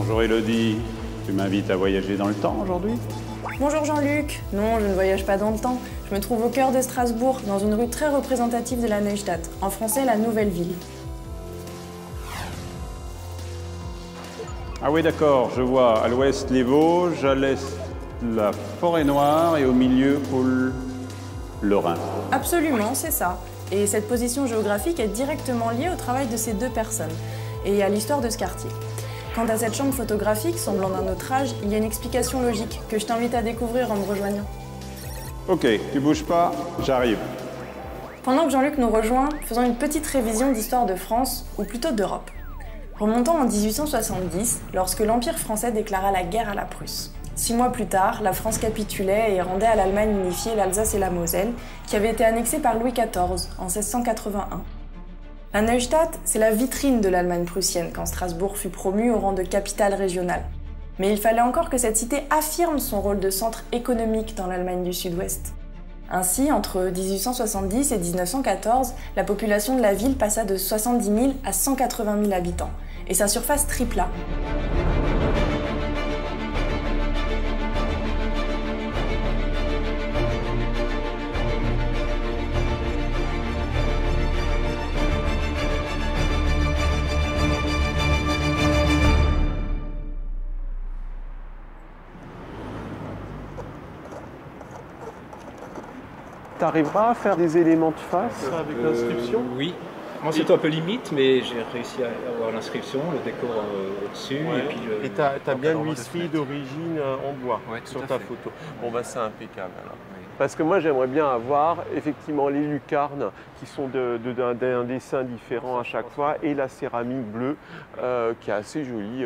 Bonjour Élodie, tu m'invites à voyager dans le temps aujourd'hui? Bonjour Jean-Luc. Non, je ne voyage pas dans le temps. Je me trouve au cœur de Strasbourg, dans une rue très représentative de la Neustadt, en français la Nouvelle Ville. Ah oui d'accord, je vois à l'ouest les Vosges, à l'est la Forêt-Noire et au milieu coule le Rhin. Absolument, c'est ça. Et cette position géographique est directement liée au travail de ces deux personnes et à l'histoire de ce quartier. Quant à cette chambre photographique, semblant d'un autre âge, il y a une explication logique que je t'invite à découvrir en me rejoignant. Ok, tu bouges pas, j'arrive. Pendant que Jean-Luc nous rejoint, faisons une petite révision d'histoire de France, ou plutôt d'Europe. Remontons en 1870, lorsque l'Empire français déclara la guerre à la Prusse. 6 mois plus tard, la France capitulait et rendait à l'Allemagne unifiée l'Alsace et la Moselle, qui avaient été annexées par Louis XIV en 1681. La Neustadt, c'est la vitrine de l'Allemagne prussienne quand Strasbourg fut promue au rang de capitale régionale. Mais il fallait encore que cette cité affirme son rôle de centre économique dans l'Allemagne du Sud-Ouest. Ainsi, entre 1870 et 1914, la population de la ville passa de 70 000 à 180 000 habitants, et sa surface tripla. T'arriveras à faire des éléments de face avec l'inscription? Oui. Moi, c'était un peu limite, mais j'ai réussi à avoir l'inscription, le décor au-dessus. Ouais. Et puis Et t'as bien l'huisserie d'origine en bois sur ta photo. Bon, bah c'est impeccable alors. Oui. Parce que moi, j'aimerais bien avoir effectivement les lucarnes qui sont d'un dessin différent à chaque fois et la céramique bleue qui est assez jolie.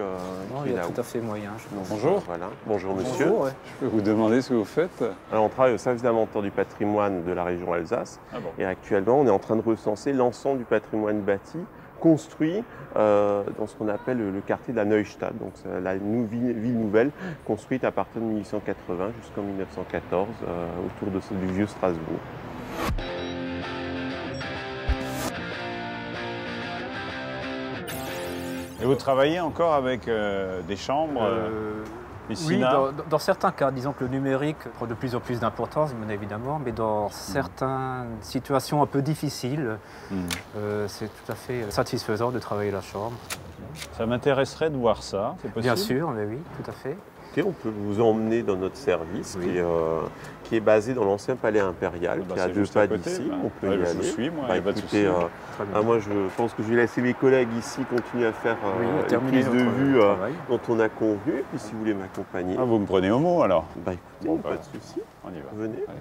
Il y a tout à fait moyen. Bonjour. Voilà. Bonjour monsieur. Bonjour, ouais. Je peux vous demander ce que vous faites? Alors, on travaille au service d'inventaire du patrimoine de la région Alsace. Ah bon. Et actuellement, on est en train de recenser l'ensemble du patrimoine bâti construit dans ce qu'on appelle le quartier de la Neustadt, donc c'est la ville nouvelle construite à partir de 1880 jusqu'en 1914 autour du vieux Strasbourg. Et vous travaillez encore avec des chambres des Oui, SINA? dans certains cas, disons que le numérique prend de plus en plus d'importance, bien évidemment, mais dans certaines situations un peu difficiles, c'est tout à fait satisfaisant de travailler la chambre. Ça m'intéresserait de voir ça, c'est possible? Bien sûr, mais oui, tout à fait. Et on peut vous emmener dans notre service Oui. qui est basé dans l'ancien palais impérial, Bah, qui est à c'est 2 juste à pas côté, d'ici. bah. On peut Ouais, y je aller. vous suis, moi, Bah, y a pas de écoutez, souci. Très bien. moi, je pense que je vais laisser mes collègues ici continuer à faire une terminer prise de notre vue travail. dont on a convenu. Et puis si vous voulez m'accompagner, Ah, vous me prenez au mot alors? bah écoutez, Bon, pas bah, de souci. On y va. Venez. Allez.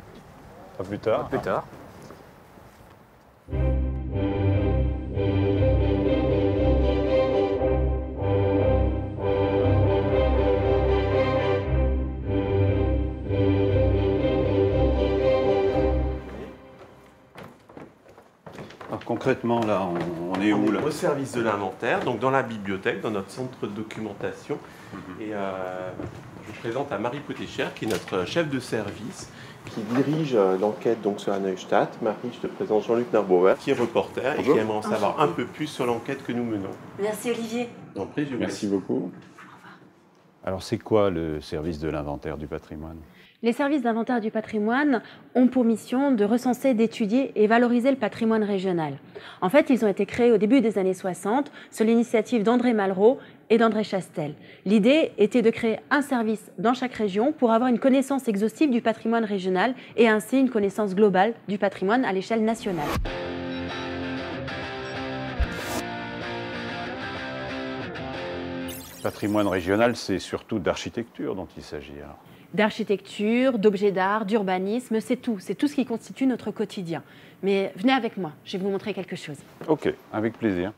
À plus tard. Plus tard. Alors, concrètement, là, on est où là? Au service de l'inventaire, donc dans la bibliothèque, dans notre centre de documentation. Et je vous présente à Marie Potéchère, qui est notre chef de service, qui dirige l'enquête donc sur la Neustadt. Marie, je te présente Jean-Luc Narbauer, qui est reporter et qui aimerait en savoir un peu plus sur l'enquête que nous menons. Merci Olivier. En plus, je vous Merci beaucoup. Alors, c'est quoi le service de l'inventaire du patrimoine? Les services d'inventaire du patrimoine ont pour mission de recenser, d'étudier et valoriser le patrimoine régional. En fait, ils ont été créés au début des années 60 sur l'initiative d'André Malraux et d'André Chastel. L'idée était de créer un service dans chaque région pour avoir une connaissance exhaustive du patrimoine régional et ainsi une connaissance globale du patrimoine à l'échelle nationale. Patrimoine régional, c'est surtout d'architecture dont il s'agit. Alors. D'architecture, d'objets d'art, d'urbanisme, c'est tout ce qui constitue notre quotidien. Mais venez avec moi, je vais vous montrer quelque chose. Ok, avec plaisir.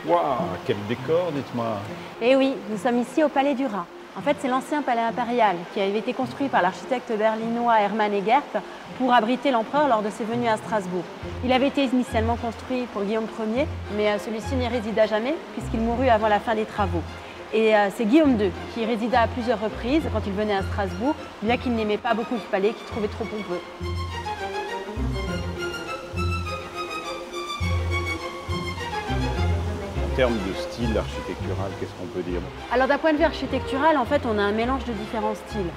Waouh, quel décor, dites-moi. Eh oui, nous sommes ici au Palais du Rat. En fait, c'est l'ancien palais impérial qui avait été construit par l'architecte berlinois Hermann Egert pour abriter l'empereur lors de ses venues à Strasbourg. Il avait été initialement construit pour Guillaume Ier, mais celui-ci n'y résida jamais puisqu'il mourut avant la fin des travaux. Et c'est Guillaume II qui y résida à plusieurs reprises quand il venait à Strasbourg, bien qu'il n'aimait pas beaucoup le palais, qu'il trouvait trop pompeux. En termes de style architectural, qu'est-ce qu'on peut dire? Alors d'un point de vue architectural, en fait, on a un mélange de différents styles.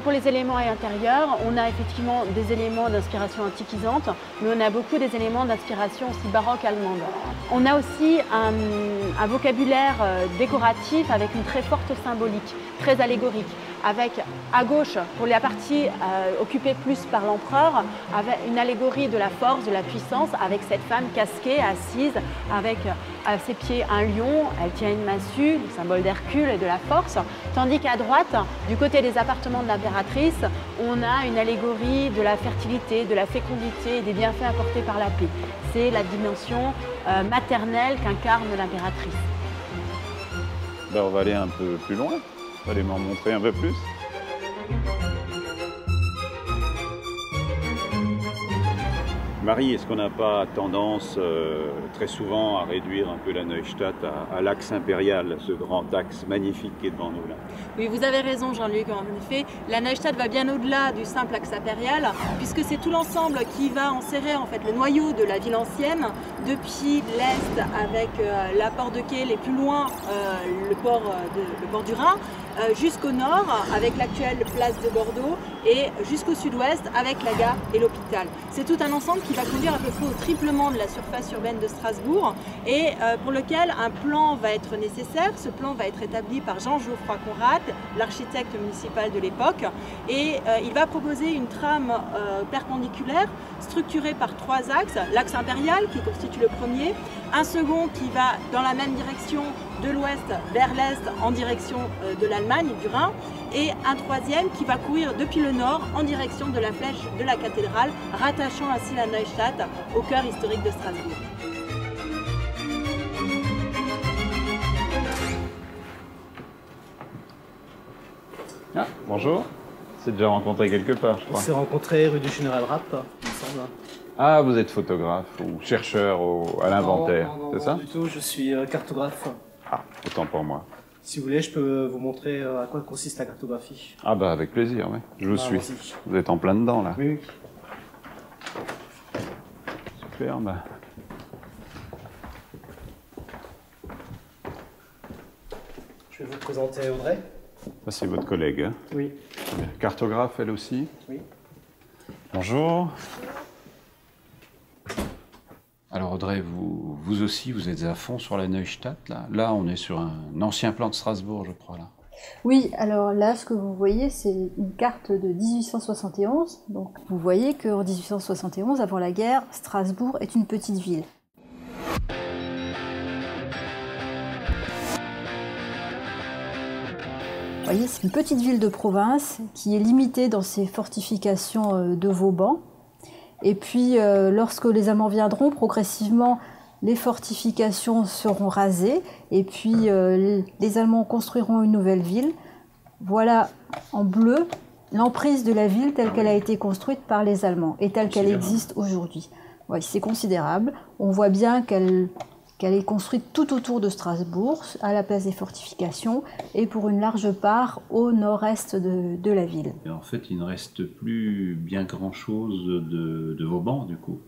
Pour les éléments intérieurs, on a effectivement des éléments d'inspiration antiquisante, mais on a beaucoup des éléments d'inspiration aussi baroque allemande. On a aussi un vocabulaire décoratif avec une très forte symbolique, très allégorique, avec à gauche, pour la partie occupée plus par l'empereur, avec une allégorie de la force, de la puissance, avec cette femme casquée, assise, avec à ses pieds un lion, elle tient une massue, le symbole d'Hercule et de la force, tandis qu'à droite, du côté des appartements de l'impératrice, on a une allégorie de la fertilité, de la fécondité et des bienfaits apportés par la paix. C'est la dimension maternelle qu'incarne l'impératrice. Ben, on va aller un peu plus loin. Vous allez m'en montrer un peu plus. Marie, est-ce qu'on n'a pas tendance très souvent à réduire un peu la Neustadt à l'axe impérial, ce grand axe magnifique qui est devant nous là? Oui, vous avez raison Jean-Luc, en effet, la Neustadt va bien au-delà du simple axe impérial, puisque c'est tout l'ensemble qui va enserrer en fait le noyau de la ville ancienne, depuis l'est avec la porte de Kehl et plus loin le port du Rhin, jusqu'au nord avec l'actuelle place de Bordeaux et jusqu'au sud-ouest avec la gare et l'hôpital. C'est tout un ensemble qui va conduire à peu près au triplement de la surface urbaine de Strasbourg et pour lequel un plan va être nécessaire. Ce plan va être établi par Jean-Geoffroy Conrad, l'architecte municipal de l'époque, et il va proposer une trame perpendiculaire structurée par trois axes. L'axe impérial qui constitue le premier, un second qui va dans la même direction de l'ouest vers l'est en direction de l'Allemagne et du Rhin, et un troisième qui va courir depuis le nord en direction de la flèche de la cathédrale, rattachant ainsi la Neustadt au cœur historique de Strasbourg. Ah, bonjour. C'est déjà rencontré quelque part, je crois. On s'est rencontrés rue du Général Rapp, il me semble. Ah, vous êtes photographe ou chercheur à l'inventaire, c'est ça? Non, du tout, je suis cartographe. Ah, autant pour moi. Si vous voulez, je peux vous montrer à quoi consiste la cartographie. Ah bah avec plaisir, oui. Je vous suis. Vous êtes en plein dedans, là. Oui. Superbe. Je vais vous présenter Audrey. Ça, c'est votre collègue, hein? Oui. Cartographe, elle aussi? Oui. Bonjour. Alors Audrey, vous aussi, vous êtes à fond sur la Neustadt, là. Là, on est sur un ancien plan de Strasbourg, je crois, là. Oui, alors là, ce que vous voyez, c'est une carte de 1871. Donc, vous voyez qu'en 1871, avant la guerre, Strasbourg est une petite ville. Vous voyez, c'est une petite ville de province qui est limitée dans ses fortifications de Vauban. Et puis, lorsque les Allemands viendront, progressivement, les fortifications seront rasées. Et puis, les Allemands construiront une nouvelle ville. Voilà, en bleu, l'emprise de la ville telle qu'elle a été construite par les Allemands et telle qu'elle existe aujourd'hui. Oui, c'est considérable. On voit bien qu'elle est construite tout autour de Strasbourg, à la place des fortifications, et pour une large part au nord-est de la ville. Et en fait, il ne reste plus bien grand-chose de Vauban, du coup.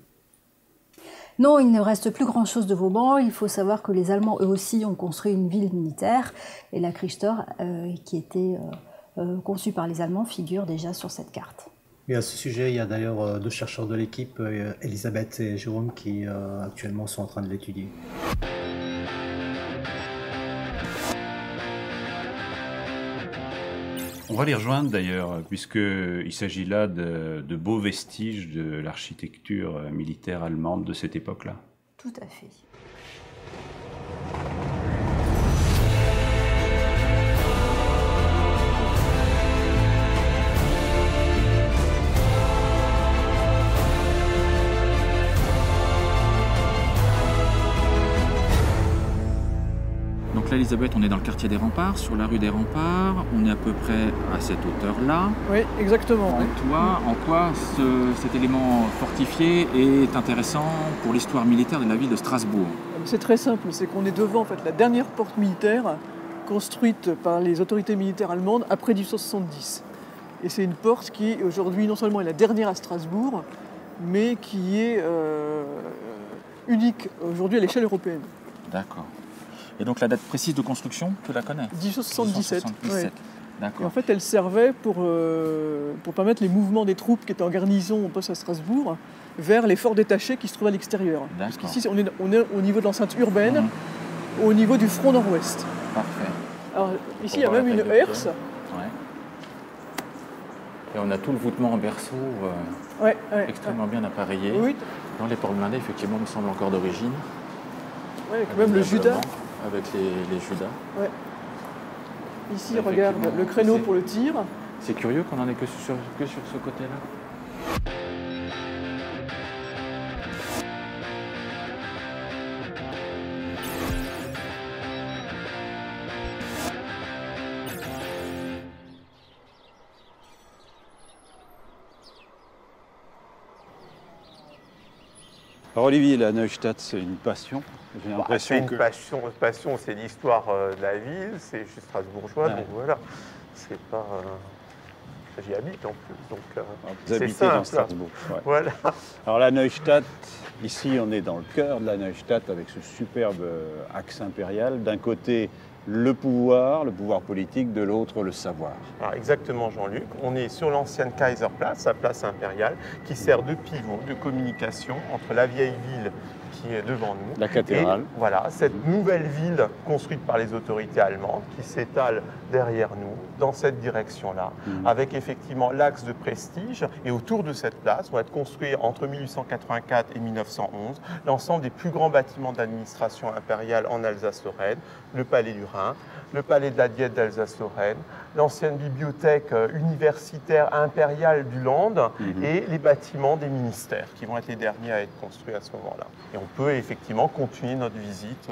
Non, il ne reste plus grand-chose de Vauban. Il faut savoir que les Allemands, eux aussi, ont construit une ville militaire, et la Kriegsstor, qui était conçue par les Allemands, figure déjà sur cette carte. Et à ce sujet, il y a d'ailleurs deux chercheurs de l'équipe, Elisabeth et Jérôme, qui actuellement sont en train de l'étudier. On va les rejoindre d'ailleurs, puisqu'il s'agit là de beaux vestiges de l'architecture militaire allemande de cette époque-là. Tout à fait. là, Elisabeth, on est dans le quartier des Remparts, sur la rue des Remparts. On est à peu près à cette hauteur-là. Oui, exactement. En quoi cet élément fortifié est intéressant pour l'histoire militaire de la ville de Strasbourg? C'est très simple, c'est qu'on est devant en fait, la dernière porte militaire construite par les autorités militaires allemandes après 1870. Et c'est une porte qui, aujourd'hui, non seulement est la dernière à Strasbourg, mais qui est unique aujourd'hui à l'échelle européenne. D'accord. Et donc la date précise de construction, tu la connais? 1877. Ouais. D'accord. Et en fait, elle servait pour permettre les mouvements des troupes qui étaient en garnison au poste à Strasbourg vers les forts détachés qui se trouvaient à l'extérieur. Parce qu'ici, on est au niveau de l'enceinte urbaine, au niveau du front nord-ouest. Parfait. Alors ici, il y a même une herse. Ouais. Et on a tout le voûtement en berceau extrêmement bien appareillé. Oui. Dans les portes blindées, effectivement, me semble encore d'origine. Oui, avec même le Judas. Avec les Judas. Ouais. Ici, regarde, le créneau pour le tir. C'est curieux qu'on n'en ait que sur ce côté-là. Alors Olivier, la Neustadt, c'est une passion. J'ai l'impression c'est une passion, c'est l'histoire de la ville, je suis strasbourgeois, donc voilà. C'est pas... J'y habite en plus, donc vous habitez dans Strasbourg. Ouais. Voilà. Alors la Neustadt, ici on est dans le cœur de la Neustadt avec ce superbe axe impérial. D'un côté, le pouvoir politique, de l'autre, le savoir. Alors exactement, Jean-Luc. On est sur l'ancienne Kaiserplatz, la place impériale, qui sert de pivot, de communication entre la vieille ville qui est devant nous. La cathédrale. Et voilà, cette nouvelle ville construite par les autorités allemandes qui s'étale derrière nous, dans cette direction-là, avec effectivement l'axe de Prestige. Et autour de cette place vont être construits entre 1884 et 1911 l'ensemble des plus grands bâtiments d'administration impériale en Alsace-Lorraine, le Palais du Rhin, le Palais de la Diète d'Alsace-Lorraine, l'ancienne bibliothèque universitaire impériale du Land et les bâtiments des ministères qui vont être les derniers à être construits à ce moment-là. Et on peut effectivement continuer notre visite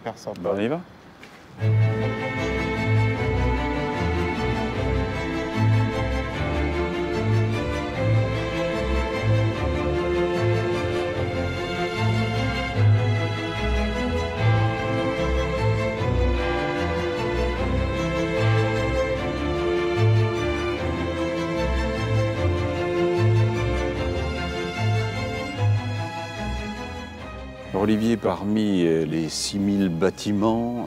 vers Saint-Paul. On y va. Olivier, parmi les 6000 bâtiments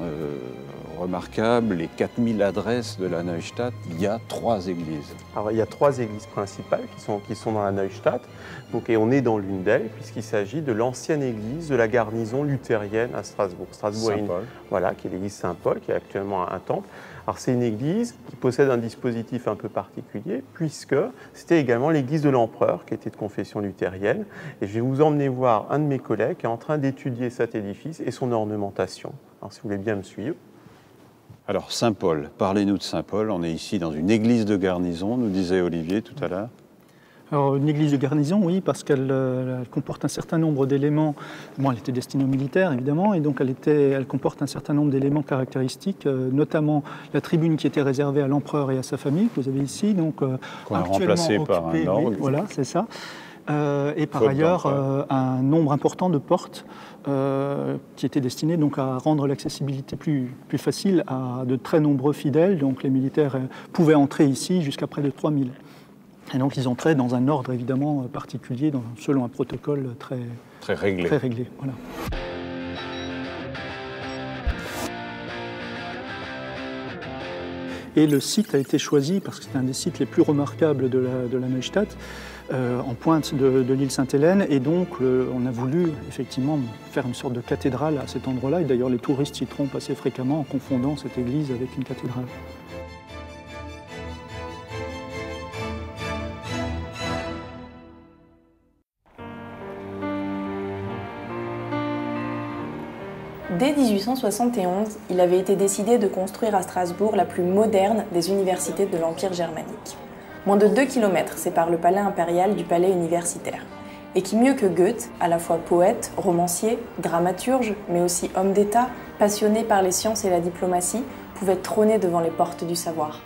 remarquables, les 4000 adresses de la Neustadt, il y a 3 églises. Alors, il y a 3 églises principales qui sont dans la Neustadt. Donc, et on est dans l'une d'elles, puisqu'il s'agit de l'ancienne église de la garnison luthérienne à Strasbourg. Saint-Paul. Voilà, qui est l'église Saint-Paul, qui est actuellement un temple. Alors, c'est une église qui possède un dispositif un peu particulier, puisque c'était également l'église de l'empereur, qui était de confession luthérienne. Et je vais vous emmener voir un de mes collègues qui est en train d'étudier cet édifice et son ornementation. Alors, si vous voulez bien me suivre. Alors, Saint-Paul, parlez-nous de Saint-Paul. On est ici dans une église de garnison, nous disait Olivier tout à l'heure. Alors, une église de garnison, oui, parce qu'elle comporte un certain nombre d'éléments. Bon, elle était destinée aux militaires, évidemment, et donc elle comporte un certain nombre d'éléments caractéristiques, notamment la tribune qui était réservée à l'empereur et à sa famille, que vous avez ici, donc qu'on a remplacé par un orgue. Oui, voilà, c'est ça. Et par ailleurs, un nombre important de portes qui étaient destinées donc à rendre l'accessibilité plus facile à de très nombreux fidèles. Donc les militaires pouvaient entrer ici jusqu'à près de 3000. Et donc ils entraient dans un ordre évidemment particulier, selon un protocole très réglé. Voilà. Et le site a été choisi parce que c'est un des sites les plus remarquables de la Neustadt, en pointe de l'île Sainte-Hélène. Et donc on a voulu effectivement faire une sorte de cathédrale à cet endroit-là. Et d'ailleurs les touristes s'y trompent assez fréquemment en confondant cette église avec une cathédrale. Dès 1871, il avait été décidé de construire à Strasbourg la plus moderne des universités de l'Empire germanique. Moins de 2 km séparent le palais impérial du palais universitaire. et qui, mieux que Goethe, à la fois poète, romancier, dramaturge, mais aussi homme d'État, passionné par les sciences et la diplomatie, pouvait trôner devant les portes du savoir.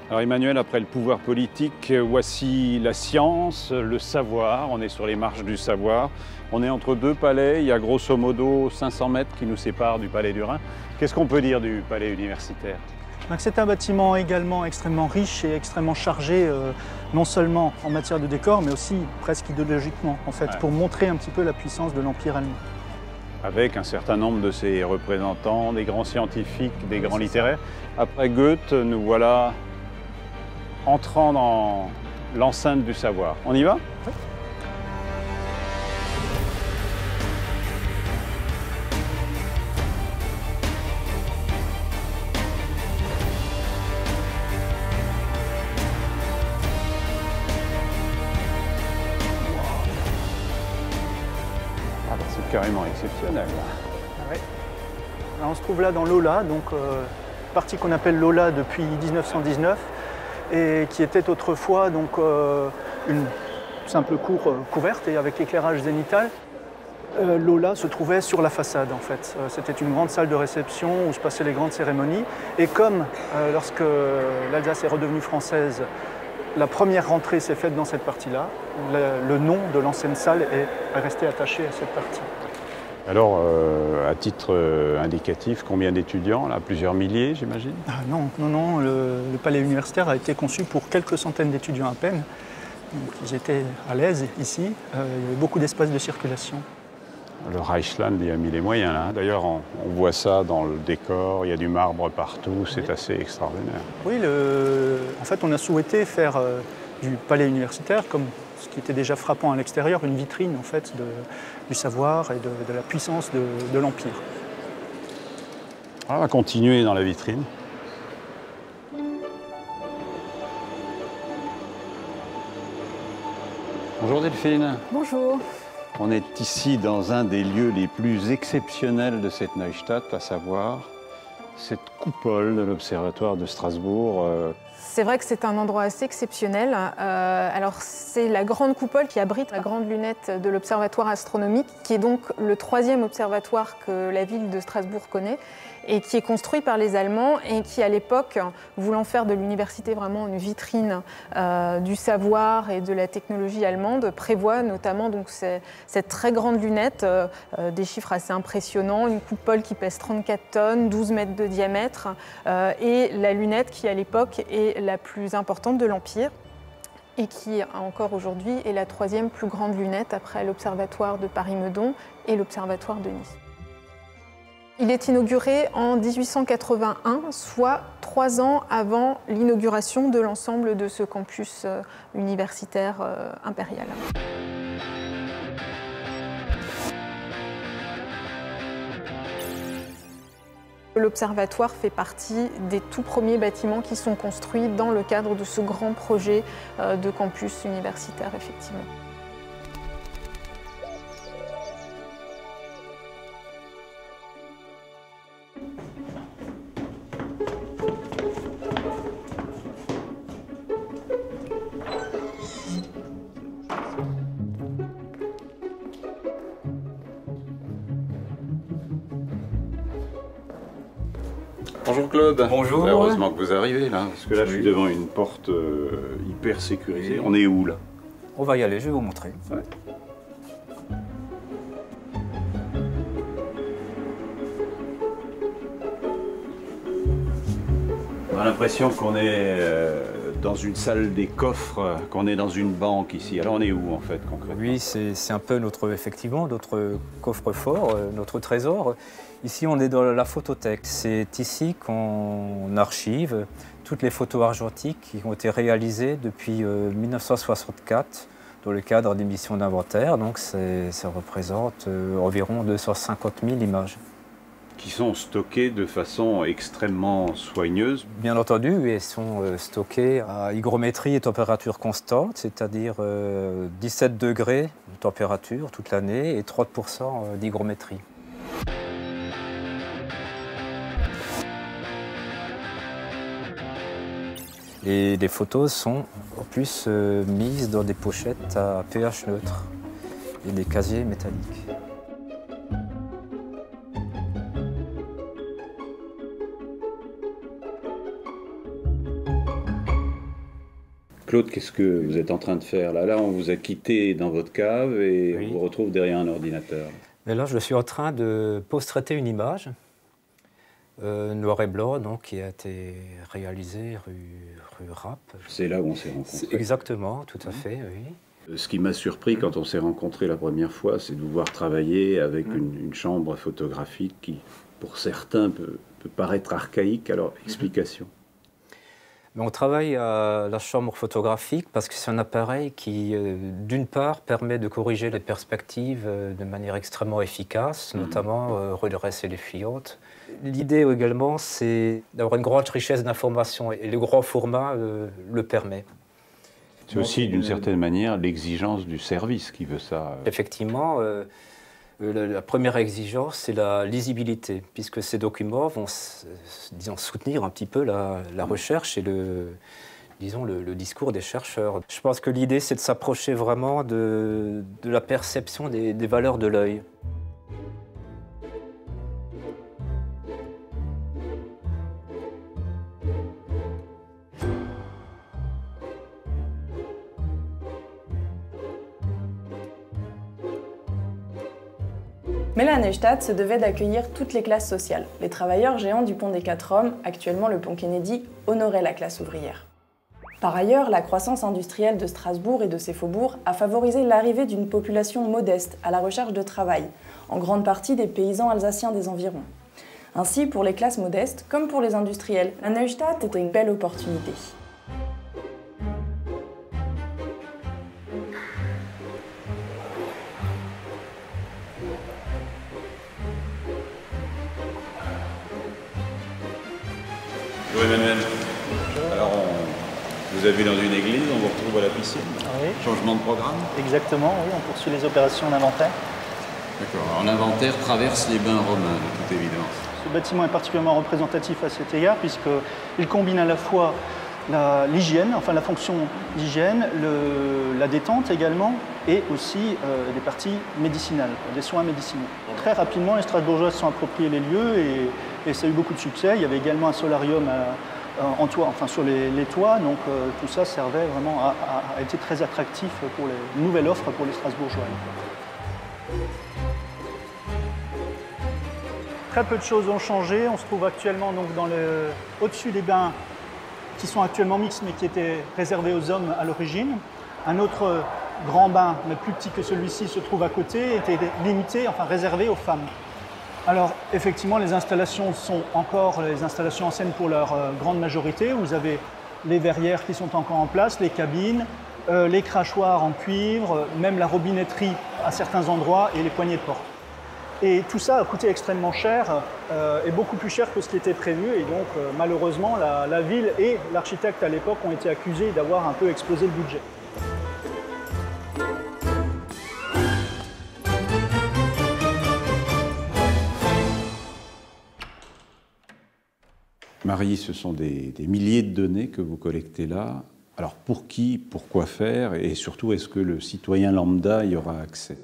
Alors Emmanuel, après le pouvoir politique, voici la science, le savoir. On est sur les marches du savoir. On est entre deux palais. Il y a grosso modo 500 mètres qui nous séparent du palais du Rhin. Qu'est-ce qu'on peut dire du palais universitaire? C'est un bâtiment également extrêmement riche et extrêmement chargé, non seulement en matière de décor, mais aussi presque idéologiquement, en fait, pour montrer un petit peu la puissance de l'Empire allemand. Avec un certain nombre de ses représentants, des grands scientifiques, des grands littéraires. Après Goethe, nous voilà entrant dans l'enceinte du savoir. On y va? Oui. Ah bah c'est carrément exceptionnel. Ah ouais. Là, on se trouve là dans l'Aula, donc partie qu'on appelle l'Aula depuis 1919. Et qui était autrefois donc, une simple cour couverte et avec éclairage zénital. L'Aula se trouvait sur la façade en fait. C'était une grande salle de réception où se passaient les grandes cérémonies. Et comme lorsque l'Alsace est redevenue française, la première rentrée s'est faite dans cette partie-là, le nom de l'ancienne salle est resté attaché à cette partie. Alors, à titre indicatif, combien d'étudiants? Là, plusieurs milliers, j'imagine? Non, le palais universitaire a été conçu pour quelques centaines d'étudiants à peine. Donc, ils étaient à l'aise ici, il y avait beaucoup d'espace de circulation. Le Reichsland y a mis les moyens, là. D'ailleurs, on voit ça dans le décor, il y a du marbre partout, c'est assez extraordinaire. Oui, en fait, on a souhaité faire du palais universitaire, comme ce qui était déjà frappant à l'extérieur, une vitrine en fait, du savoir et de la puissance de l'Empire. On va continuer dans la vitrine. Bonjour Delphine. Bonjour. On est ici dans un des lieux les plus exceptionnels de cette Neustadt, à savoir cette coupole de l'Observatoire de Strasbourg. C'est vrai que c'est un endroit assez exceptionnel. Alors c'est la grande coupole qui abrite la grande lunette de l'Observatoire astronomique, qui est donc le 3e observatoire que la ville de Strasbourg connaît, et qui est construit par les Allemands et qui, à l'époque, voulant faire de l'université vraiment une vitrine du savoir et de la technologie allemande, prévoit notamment donc cette très grande lunette, des chiffres assez impressionnants, une coupole qui pèse 34 tonnes, 12 mètres de diamètre, et la lunette qui, à l'époque, est la plus importante de l'Empire et qui, encore aujourd'hui, est la 3e plus grande lunette après l'Observatoire de Paris-Meudon et l'Observatoire de Nice. Il est inauguré en 1881, soit 3 ans avant l'inauguration de l'ensemble de ce campus universitaire impérial. L'observatoire fait partie des tout premiers bâtiments qui sont construits dans le cadre de ce grand projet de campus universitaire, effectivement. Bonjour Claude. Bonjour. Heureusement que vous arrivez là, parce que là je suis devant une porte hyper sécurisée. On est où là? On va y aller, je vais vous montrer. Ouais. On a l'impression qu'on est dans une salle des coffres, qu'on est dans une banque ici. Alors on est où en fait concrètement? Oui, c'est un peu effectivement notre coffre-fort, notre trésor. Ici, on est dans la photothèque. C'est ici qu'on archive toutes les photos argentiques qui ont été réalisées depuis 1964 dans le cadre des missions d'inventaire. Donc ça représente environ 250 000 images. Qui sont stockées de façon extrêmement soigneuse. Bien entendu, elles sont stockées à hygrométrie et température constante, c'est-à-dire 17 degrés de température toute l'année et 30% d'hygrométrie. Et les photos sont en plus mises dans des pochettes à pH neutre et des casiers métalliques. Claude, qu'est-ce que vous êtes en train de faire là? Là, on vous a quitté dans votre cave et Oui. on vous retrouve derrière un ordinateur. Et là, je suis en train de post-traiter une image, noir et blanc, donc, qui a été réalisée rue Rapp. C'est là où on s'est rencontrés. Exactement, tout à fait, oui. Ce qui m'a surpris quand on s'est rencontrés la première fois, c'est de vous voir travailler avec une chambre photographique qui, pour certains, peut paraître archaïque. Alors, explication. Mais on travaille à la chambre photographique parce que c'est un appareil qui, d'une part, permet de corriger les perspectives de manière extrêmement efficace, notamment redresser les fuyantes. L'idée également, c'est d'avoir une grande richesse d'informations et le grand format le permet. C'est aussi, d'une certaine manière, l'exigence du service qui veut ça. Effectivement, la première exigence, c'est la lisibilité, puisque ces documents vont, disons, soutenir un petit peu la recherche et le discours des chercheurs. Je pense que l'idée, c'est de s'approcher vraiment de la perception des valeurs de l'œil. Mais la Neustadt se devait d'accueillir toutes les classes sociales. Les travailleurs géants du pont des 4 Hommes, actuellement le pont Kennedy, honoraient la classe ouvrière. Par ailleurs, la croissance industrielle de Strasbourg et de ses faubourgs a favorisé l'arrivée d'une population modeste à la recherche de travail, en grande partie des paysans alsaciens des environs. Ainsi, pour les classes modestes, comme pour les industriels, la Neustadt était une belle opportunité. Bonjour Emmanuel. Alors, on vous a vu dans une église, on vous retrouve à la piscine. Oui. Changement de programme. Exactement, oui, on poursuit les opérations d'inventaire. D'accord. Alors l'inventaire traverse les bains romains, de toute évidence. Ce bâtiment est particulièrement représentatif à cet égard puisqu'il combine à la fois l'hygiène, enfin la fonction d'hygiène, la détente également, et aussi des parties médicinales, des soins médicinaux. Très rapidement, les Strasbourgeois se sont appropriés les lieux et ça a eu beaucoup de succès. Il y avait également un solarium en toit, enfin sur les toits, donc tout ça servait vraiment à être très attractif pour une nouvelle offre pour les Strasbourgeois. Très peu de choses ont changé. On se trouve actuellement donc au-dessus des bains qui sont actuellement mixtes mais qui étaient réservés aux hommes à l'origine. Un autre grand bain, mais plus petit que celui-ci, se trouve à côté, était limité, enfin réservé aux femmes. Alors effectivement, les installations sont encore les installations anciennes pour leur grande majorité. Vous avez les verrières qui sont encore en place, les cabines, les crachoirs en cuivre, même la robinetterie à certains endroits et les poignées de porte. Et tout ça a coûté extrêmement cher, et beaucoup plus cher que ce qui était prévu. Et donc, malheureusement, la ville et l'architecte à l'époque ont été accusés d'avoir un peu explosé le budget. Marie, ce sont des milliers de données que vous collectez là. Alors pour qui, pourquoi faire, et surtout, est-ce que le citoyen lambda y aura accès?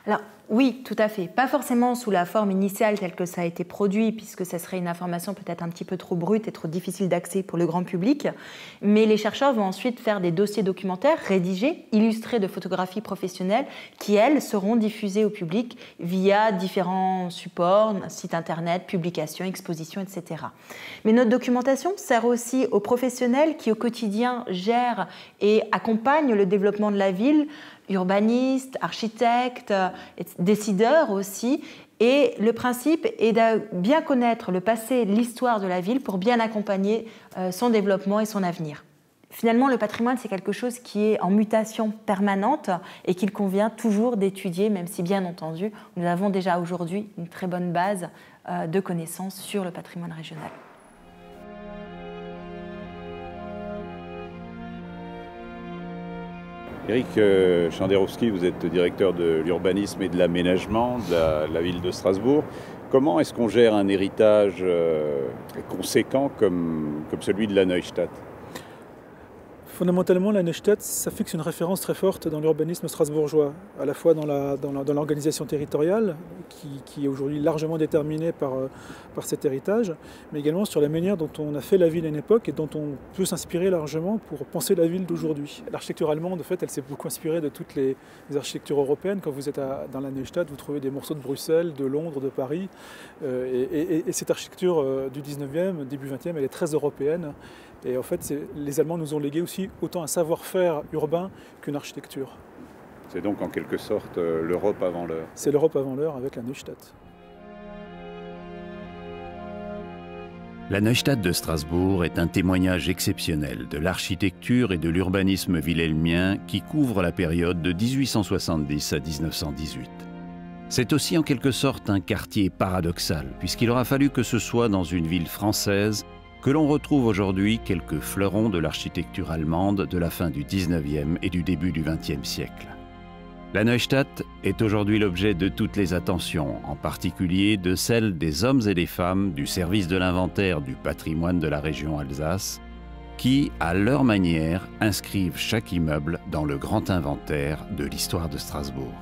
Alors, oui, tout à fait. Pas forcément sous la forme initiale telle que ça a été produit, puisque ça serait une information peut-être un petit peu trop brute et trop difficile d'accès pour le grand public. Mais les chercheurs vont ensuite faire des dossiers documentaires rédigés, illustrés de photographies professionnelles, qui, elles, seront diffusées au public via différents supports, sites internet, publications, expositions, etc. Mais notre documentation sert aussi aux professionnels qui, au quotidien, gèrent et accompagnent le développement de la ville, urbanistes, architectes, décideurs aussi. Et le principe est de bien connaître le passé, l'histoire de la ville pour bien accompagner son développement et son avenir. Finalement, le patrimoine, c'est quelque chose qui est en mutation permanente et qu'il convient toujours d'étudier, même si, bien entendu, nous avons déjà aujourd'hui une très bonne base de connaissances sur le patrimoine régional. Éric Chenderovski, vous êtes directeur de l'urbanisme et de l'aménagement de la ville de Strasbourg. Comment est-ce qu'on gère un héritage conséquent comme celui de la Neustadt? Fondamentalement, la Neustadt, ça fixe une référence très forte dans l'urbanisme strasbourgeois, à la fois dans l'organisation territoriale, qui est aujourd'hui largement déterminée par cet héritage, mais également sur la manière dont on a fait la ville à une époque et dont on peut s'inspirer largement pour penser la ville d'aujourd'hui. L'architecture allemande, en fait, elle s'est beaucoup inspirée de toutes les architectures européennes. Quand vous êtes dans la Neustadt, vous trouvez des morceaux de Bruxelles, de Londres, de Paris, et cette architecture du 19e, début 20e, elle est très européenne. Et en fait, les Allemands nous ont légué aussi autant un savoir-faire urbain qu'une architecture. C'est donc en quelque sorte l'Europe avant l'heure. C'est l'Europe avant l'heure avec la Neustadt. La Neustadt de Strasbourg est un témoignage exceptionnel de l'architecture et de l'urbanisme wilhelmien qui couvre la période de 1870 à 1918. C'est aussi en quelque sorte un quartier paradoxal, puisqu'il aura fallu que ce soit dans une ville française que l'on retrouve aujourd'hui quelques fleurons de l'architecture allemande de la fin du 19e et du début du 20e siècle. La Neustadt est aujourd'hui l'objet de toutes les attentions, en particulier de celles des hommes et des femmes du service de l'inventaire du patrimoine de la région Alsace, qui, à leur manière, inscrivent chaque immeuble dans le grand inventaire de l'histoire de Strasbourg.